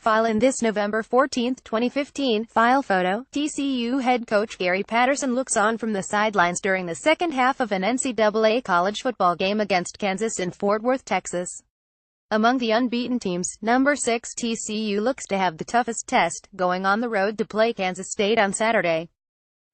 File in this November 14, 2015, file photo. TCU head coach Gary Patterson looks on from the sidelines during the second half of an NCAA college football game against Kansas in Fort Worth, Texas. Among the unbeaten teams, number 6 TCU looks to have the toughest test, going on the road to play Kansas State on Saturday.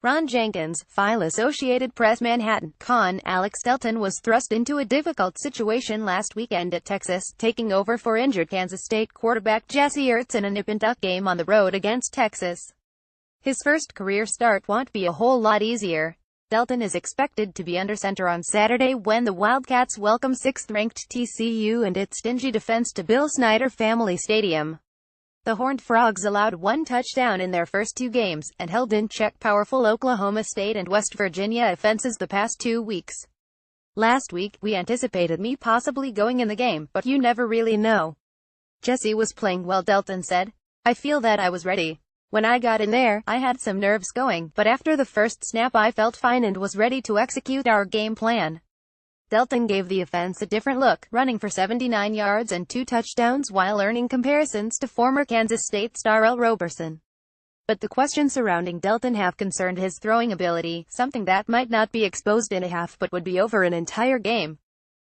Ron Jenkins, file Associated Press Manhattan, Con. Alex Delton was thrust into a difficult situation last weekend at Texas, taking over for injured Kansas State quarterback Jesse Ertz in a nip-and-tuck game on the road against Texas. His first career start won't be a whole lot easier. Delton is expected to be under center on Saturday when the Wildcats welcome 6th-ranked TCU and its stingy defense to Bill Snyder Family Stadium. The Horned Frogs allowed one touchdown in their first two games, and held in check powerful Oklahoma State and West Virginia offenses the past 2 weeks. Last week, we anticipated me possibly going in the game, but you never really know. Jesse was playing well, Delton said. I feel that I was ready. When I got in there, I had some nerves going, but after the first snap I felt fine and was ready to execute our game plan. Delton gave the offense a different look, running for 79 yards and 2 touchdowns while earning comparisons to former Kansas State star Earl Roberson. But the questions surrounding Delton have concerned his throwing ability, something that might not be exposed in a half but would be over an entire game.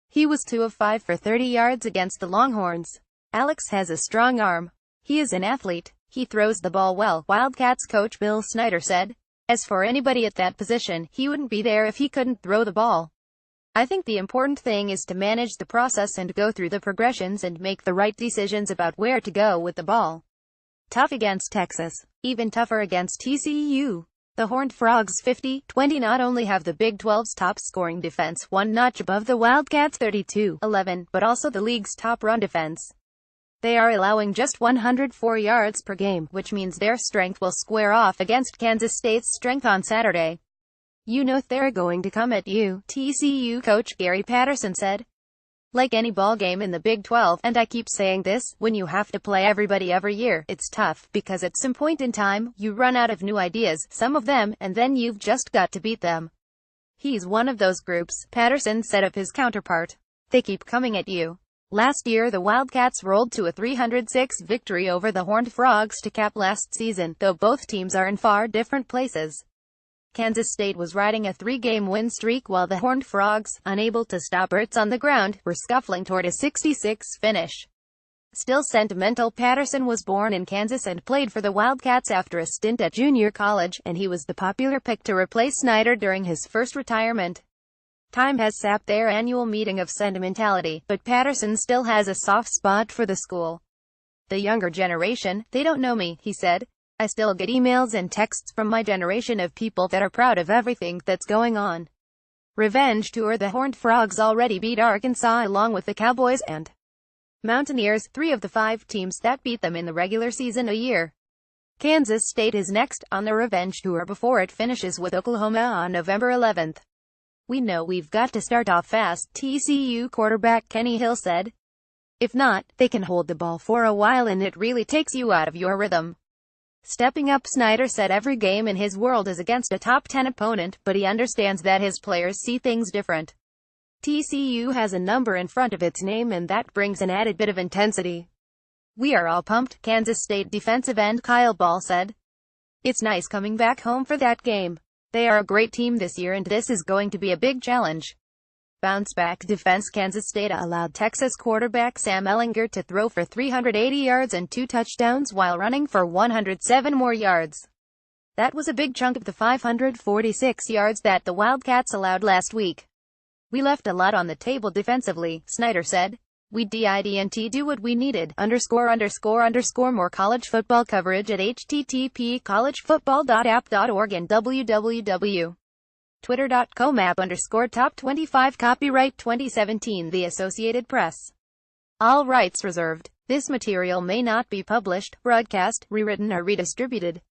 He was 2 of 5 for 30 yards against the Longhorns. Alex has a strong arm. He is an athlete. He throws the ball well, Wildcats coach Bill Snyder said. As for anybody at that position, he wouldn't be there if he couldn't throw the ball. I think the important thing is to manage the process and go through the progressions and make the right decisions about where to go with the ball. Tough against Texas. Even tougher against TCU. The Horned Frogs 50-20 not only have the Big 12's top scoring defense, one notch above the Wildcats 32-11, but also the league's top run defense. They are allowing just 104 yards per game, which means their strength will square off against Kansas State's strength on Saturday. You know they're going to come at you, TCU coach Gary Patterson said. Like any ball game in the Big 12, and I keep saying this, when you have to play everybody every year, it's tough, because at some point in time, you run out of new ideas, some of them, and then you've just got to beat them. He's one of those groups, Patterson said of his counterpart. They keep coming at you. Last year the Wildcats rolled to a 306 victory over the Horned Frogs to cap last season, though both teams are in far different places. Kansas State was riding a 3-game win streak while the Horned Frogs, unable to stop Ertz on the ground, were scuffling toward a 66 finish. Still sentimental, Patterson was born in Kansas and played for the Wildcats after a stint at junior college, and he was the popular pick to replace Snyder during his first retirement. Time has sapped their annual meeting of sentimentality, but Patterson still has a soft spot for the school. The younger generation, they don't know me, he said. I still get emails and texts from my generation of people that are proud of everything that's going on. Revenge tour. The Horned Frogs already beat Arkansas along with the Cowboys and Mountaineers, 3 of the 5 teams that beat them in the regular season a year. Kansas State is next on the revenge tour before it finishes with Oklahoma on November 11th. We know we've got to start off fast, TCU quarterback Kenny Hill said. If not, they can hold the ball for a while and it really takes you out of your rhythm. Stepping up, Snyder said every game in his world is against a top 10 opponent, but he understands that his players see things different. TCU has a number in front of its name and that brings an added bit of intensity. We are all pumped, Kansas State defensive end Kyle Ball said. It's nice coming back home for that game. They are a great team this year and this is going to be a big challenge. Bounce-back defense. Kansas State allowed Texas quarterback Sam Ehlinger to throw for 380 yards and 2 touchdowns while running for 107 more yards. That was a big chunk of the 546 yards that the Wildcats allowed last week. We left a lot on the table defensively, Snyder said. We didn't do what we needed. More college football coverage at http://collegefootball.app.org and www.twitter.com/top 25. Copyright 2017 The Associated Press. All rights reserved. This material may not be published, broadcast, rewritten or redistributed.